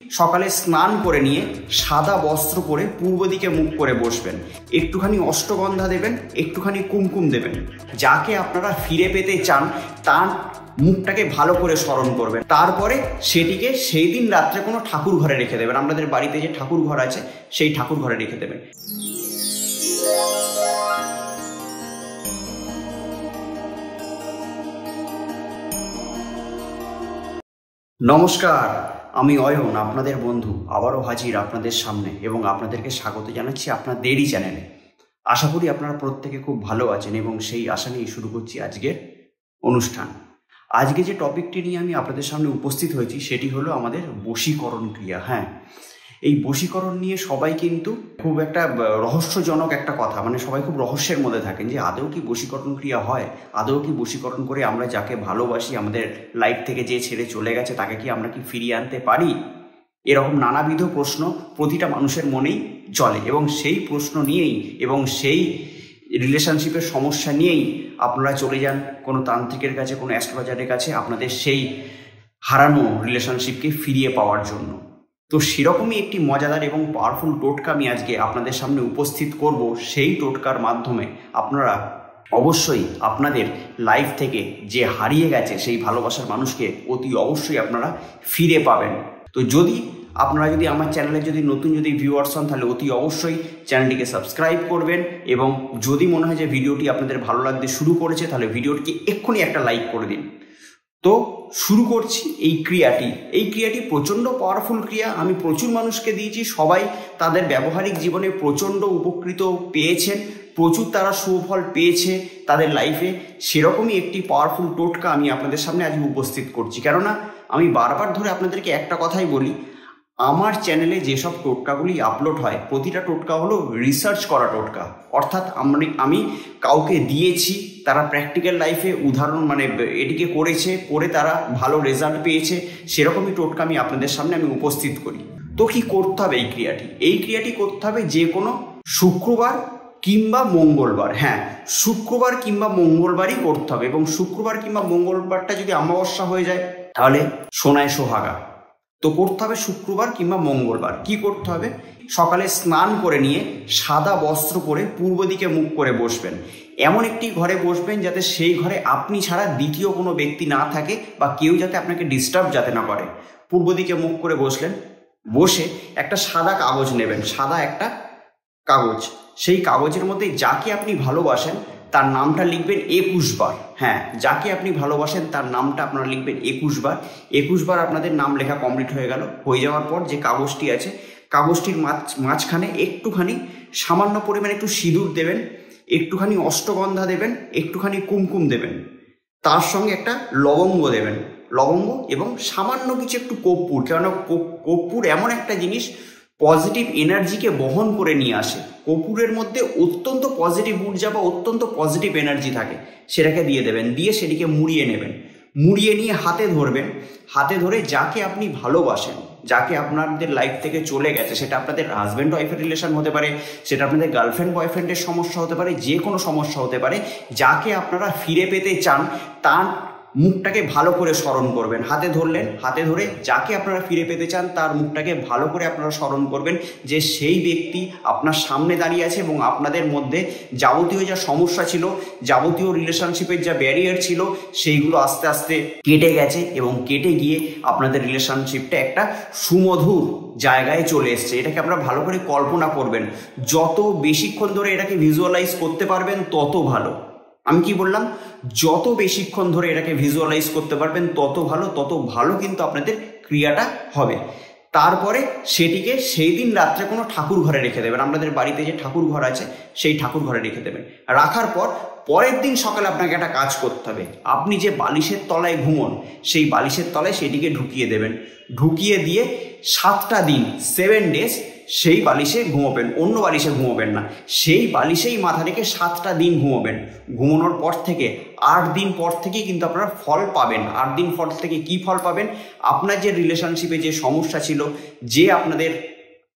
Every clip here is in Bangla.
সকালে স্নান করে নিয়ে সাদা বস্ত্র পরে পূর্ব দিকে মুখ করে বসবেন, একটুখানি অষ্টগন্ধা দেবেন, একটুখানি কুমকুম দেবেন। যাকে আপনারা ফিরে পেতে চান তার মুখটাকে ভালো করে স্মরণ করবেন। তারপরে সেটিকে সেই দিন রাত্রে কোনো ঠাকুর ঘরে রেখে দেবেন। আপনাদের বাড়িতে যে ঠাকুর ঘর আছে সেই ঠাকুর ঘরে রেখে দেবেন। নমস্কার, আমি অয়ন, আপনাদের বন্ধু, আবারও হাজির আপনাদের সামনে এবং আপনাদেরকে স্বাগত জানাচ্ছি আপনাদেরই চ্যানেলে। আশা করি আপনারা প্রত্যেকে খুব ভালো আছেন এবং সেই আশা নিয়ে শুরু করছি আজকের অনুষ্ঠান। আজকে যে টপিকটি নিয়ে আমি আপনাদের সামনে উপস্থিত হয়েছি সেটি হলো আমাদের বশীকরণ ক্রিয়া। হ্যাঁ, এই বশীকরণ নিয়ে সবাই কিন্তু খুব একটা রহস্যজনক একটা কথা, মানে সবাই খুব রহস্যের মধ্যে থাকেন যে আদৌ কি বশীকরণ ক্রিয়া হয়, আদৌ কি বশীকরণ করে আমরা যাকে ভালোবাসি, আমাদের লাইফ থেকে যে ছেড়ে চলে গেছে তাকে কি আমরা কি ফিরিয়ে আনতে পারি? এরকম নানাবিধ প্রশ্ন প্রতিটা মানুষের মনেই চলে এবং সেই প্রশ্ন নিয়েই এবং সেই রিলেশনশিপের সমস্যা নিয়েই আপনারা চলে যান কোনো তান্ত্রিকের কাছে, কোনো অ্যাস্ট্রোলজারের কাছে আপনাদের সেই হারানো রিলেশনশিপকে ফিরিয়ে পাওয়ার জন্য। তো সেরকমই একটি মজাদার এবং পাওয়ারফুল টোটকা আমি আজকে আপনাদের সামনে উপস্থিত করব। সেই টোটকার মাধ্যমে আপনারা অবশ্যই আপনাদের লাইফ থেকে যে হারিয়ে গেছে সেই ভালোবাসার মানুষকে অতি অবশ্যই আপনারা ফিরে পাবেন। তো আপনারা যদি আমার চ্যানেলে নতুন ভিউয়ার্স হন তাহলে অতি অবশ্যই চ্যানেলটিকে সাবস্ক্রাইব করবেন এবং যদি মনে হয় যে ভিডিওটি আপনাদের ভালো লাগতে শুরু করেছে তাহলে ভিডিওটিকে এক্ষুনি একটা লাইক করে দিন। তো শুরু করছি এই ক্রিয়াটি প্রচণ্ড পাওয়ারফুল ক্রিয়া। আমি প্রচুর মানুষকে দিয়েছি, সবাই তাদের ব্যবহারিক জীবনে প্রচণ্ড উপকৃত পেয়েছেন, প্রচুর তারা সুফল পেয়েছে তাদের লাইফে। সেরকমই একটি পাওয়ারফুল টোটকা আমি আপনাদের সামনে আজকে উপস্থিত করছি। কেননা আমি বারবার ধরে আপনাদেরকে একটা কথাই বলি, আমার চ্যানেলে যেসব টোটকাগুলি আপলোড হয় প্রতিটা টোটকা হলো রিসার্চ করা টোটকা। অর্থাৎ আমি কাউকে দিয়েছি, তারা প্র্যাকটিক্যাল লাইফে উদাহরণ এটিকে করে তারা ভালো রেজাল্ট পেয়েছে, সেরকমই টোটকা আমি আপনাদের সামনে উপস্থিত করি। তো কি করতে হবে এই ক্রিয়াটি করতে হবে যে কোনো শুক্রবার কিংবা মঙ্গলবার। হ্যাঁ, শুক্রবার কিংবা মঙ্গলবারই করতে হবে এবং শুক্রবার কিংবা মঙ্গলবারটা যদি অমাবস্যা হয়ে যায় তাহলে সোনায় সোহাগা। তো করতে হবে শুক্রবার কিংবা মঙ্গলবার। কি করতে হবে? সকালে স্নান করে নিয়ে সাদা বস্ত্র পরে পূর্ব দিকে মুখ করে বসবেন। এমন একটি ঘরে বসবেন যাতে সেই ঘরে আপনি ছাড়া দ্বিতীয় কোনো ব্যক্তি না থাকে বা কেউ যাতে আপনাকে ডিস্টার্ব যাতে না করে। পূর্ব দিকে মুখ করে বসলেন, বসে একটা সাদা কাগজ নেবেন, সাদা একটা কাগজ। সেই কাগজের মধ্যে যাকে আপনি ভালোবাসেন তার নামটা লিখবেন 21 বার। হ্যাঁ, যাকে আপনি ভালোবাসেন তার নামটা আপনারা লিখবেন 21 বার। 21 বার আপনাদের নাম লেখা কমপ্লিট হয়ে গেল। হয়ে যাওয়ার পর যে কাগজটি আছে কাগজটির মাঝখানে একটুখানি সামান্য পরিমাণে একটু সিঁদুর দেবেন, একটুখানি অষ্টগন্ধা দেবেন, একটুখানি কুমকুম দেবেন, তার সঙ্গে একটা লবঙ্গ দেবেন, লবঙ্গ এবং সামান্য কিছু একটু কর্পূর। কেননা কর্পূর এমন একটা জিনিস পজিটিভ এনার্জিকে বহন করে নিয়ে আসে। কর্পূরের মধ্যে অত্যন্ত পজিটিভ ঊর্জা বা অত্যন্ত পজিটিভ এনার্জি থাকে, সেটাকে দিয়ে দেবেন। দিয়ে সেটিকে মুড়িয়ে নেবেন, মুড়িয়ে নিয়ে হাতে ধরবেন। হাতে ধরে যাকে আপনি ভালোবাসেন, যাকে আপনাদের লাইফ থেকে চলে গেছে, সেটা আপনাদের হাজব্যান্ড ওয়াইফের রিলেশন হতে পারে, সেটা আপনাদের গার্লফ্রেন্ড বয়ফ্রেন্ডের সমস্যা হতে পারে, যে কোনো সমস্যা হতে পারে, যাকে আপনারা ফিরে পেতে চান তার মুখটাকে ভালো করে স্মরণ করবেন। হাতে ধরলেন, হাতে ধরে যাকে আপনারা ফিরে পেতে চান তার মুখটাকে ভালো করে আপনারা স্মরণ করবেন যে সেই ব্যক্তি আপনার সামনে দাঁড়িয়ে আছে এবং আপনাদের মধ্যে যাবতীয় যা সমস্যা ছিল, যাবতীয় রিলেশনশিপের যা ব্যারিয়ার ছিল সেইগুলো আস্তে আস্তে কেটে গেছে এবং কেটে গিয়ে আপনাদের রিলেশনশিপটা একটা সুমধুর জায়গায় চলে এসছে। এটাকে আপনারা ভালো করে কল্পনা করবেন। যত বেশিক্ষণ ধরে এটাকে ভিজুয়ালাইজ করতে পারবেন তত ভালো। আমি কি বললাম? যত বেশিক্ষণ ধরে এটাকে ভিজুয়ালাইজ করতে পারবেন তত ভালো কিন্তু আপনাদের ক্রিয়াটা হবে। তারপরে সেটিকে সেই দিন রাত্রে কোনো ঠাকুর ঘরে রেখে দেবেন। আপনাদের বাড়িতে যে ঠাকুর ঘর আছে সেই ঠাকুর ঘরে রেখে দেবেন। রাখার পর পরের দিন সকালে আপনাকে একটা কাজ করতে হবে। আপনি যে বালিশের তলায় ঘুমোন সেই বালিশের তলায় সেটিকে ঢুকিয়ে দেবেন। ঢুকিয়ে দিয়ে 7টা দিন 7 ডেজ সেই বালিশে ঘুমোবেন, অন্য বালিশে ঘুমোবেন না। সেই বালিশেই মাথা রেখে 7টা দিন ঘুমোবেন। ঘুমানোর পর থেকে 8 দিন পর থেকে কিন্তু আপনারা ফল পাবেন। 8 দিন পর থেকে কি ফল পাবেন? আপনার যে রিলেশনশিপে যে সমস্যা ছিল, যে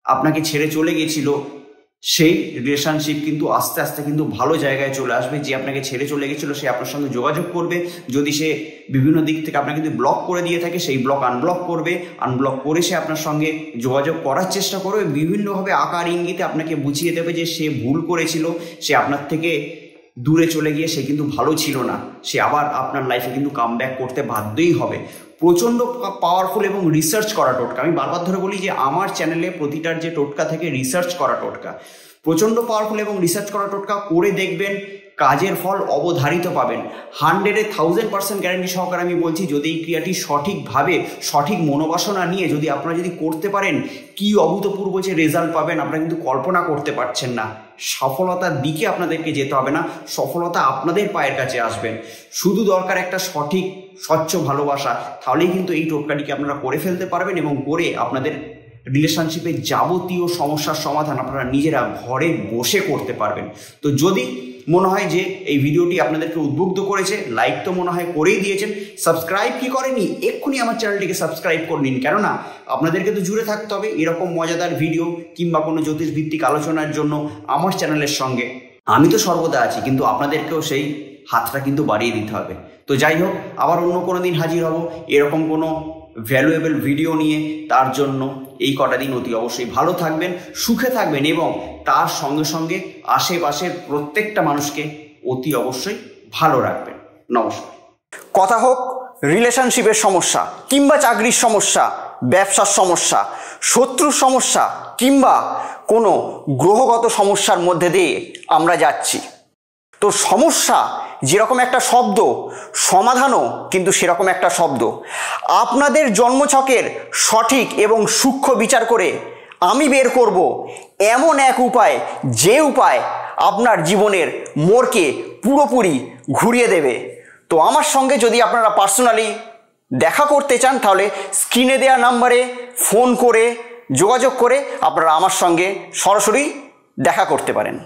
আপনাকে ছেড়ে চলে গেছিল, সেই রিলেশনশিপ কিন্তু আস্তে আস্তে কিন্তু ভালো জায়গায় চলে আসবে। যে আপনাকে ছেড়ে চলে গেছিলো সে আপনার সঙ্গে যোগাযোগ করবে। যদি সে বিভিন্ন দিক থেকে আপনাকে যদি ব্লক করে দিয়ে থাকে সেই ব্লক আনব্লক করবে, আনব্লক করে সে আপনার সঙ্গে যোগাযোগ করার চেষ্টা করবে। বিভিন্নভাবে আকার ইঙ্গিতে আপনাকে বুঝিয়ে দেবে যে সে ভুল করেছিল, সে আপনার থেকে দূরে চলে গিয়ে সে কিন্তু ভালো ছিল না, সে আবার আপনার লাইফে কিন্তু কামব্যাক করতে বাধ্যই হবে। প্রচণ্ড পাওয়ারফুল এবং রিসার্চ করা টোটকা। আমি বারবার ধরে বলি যে আমার চ্যানেলে প্রতিটার যে টোটকা থেকে রিসার্চ করা টোটকা, প্রচণ্ড পাওয়ারফুল এবং রিসার্চ করা টোটকা করে দেখবেন, কাজের ফল অবধারিত পাবেন। 100% গ্যারান্টি সহকারে আমি বলছি, যদি এই ক্রিয়াটি সঠিকভাবে সঠিক মনোবাসনা নিয়ে যদি আপনারা যদি করতে পারেন, কি অভূতপূর্ব যে রেজাল্ট পাবেন আপনারা কিন্তু কল্পনা করতে পারছেন না। সফলতার দিকে আপনাদেরকে যেতে হবে না, সফলতা আপনাদের পায়ের কাছে আসবেন। শুধু দরকার একটা সঠিক স্বচ্ছ ভালোবাসা, তাহলেই কিন্তু এই টোটকাটিকে আপনারা করে ফেলতে পারবেন এবং করে আপনাদের রিলেশনশিপের যাবতীয় সমস্যার সমাধান আপনারা নিজেরা ঘরে বসে করতে পারবেন। তো যদি মনে হয় যে এই ভিডিওটি আপনাদেরকে উদ্বুদ্ধ করেছে, লাইক তো মনে হয় করেই দিয়েছেন, সাবস্ক্রাইব কি করেনি এক্ষুনি আমার চ্যানেলটিকে সাবস্ক্রাইব করে নিন। কেননা আপনাদেরকে তো জুড়ে থাকতে হবে এরকম মজাদার ভিডিও কিংবা কোনো জ্যোতিষ ভিত্তিক আলোচনার জন্য আমার চ্যানেলের সঙ্গে। আমি তো সর্বদা আছি, কিন্তু আপনাদেরকেও সেই হাতটা কিন্তু বাড়িয়ে দিতে হবে। তো যাই হোক, আবার অন্য কোনো দিন হাজির হব এরকম কোনো ভ্যালুয়েবল ভিডিও নিয়ে। তার জন্য এই কটা দিন অতি অবশ্যই ভালো থাকবেন, সুখে থাকবেন এবং তার সঙ্গে সঙ্গে আশেপাশের প্রত্যেকটা মানুষকে অতি অবশ্যই ভালো রাখবেন। নমস্কার। কথা হোক রিলেশনশিপের সমস্যা কিংবা চাকরির সমস্যা, ব্যবসার সমস্যা, শত্রুর সমস্যা কিংবা কোনো গ্রহগত সমস্যার মধ্যে দিয়ে আমরা যাচ্ছি। তো সমস্যা যেরকম একটা শব্দ, সমাধানও কিন্তু সেরকম একটা শব্দ। আপনাদের জন্মছকের সঠিক এবং সূক্ষ্ম বিচার করে আমি বের করব এমন এক উপায়, যে উপায় আপনার জীবনের মোড়কে পুরোপুরি ঘুরিয়ে দেবে। তো আমার সঙ্গে যদি আপনারা পার্সোনালি দেখা করতে চান, তাহলে স্ক্রিনে দেওয়া নাম্বারে ফোন করে যোগাযোগ করে আপনারা আমার সঙ্গে সরাসরি দেখা করতে পারেন।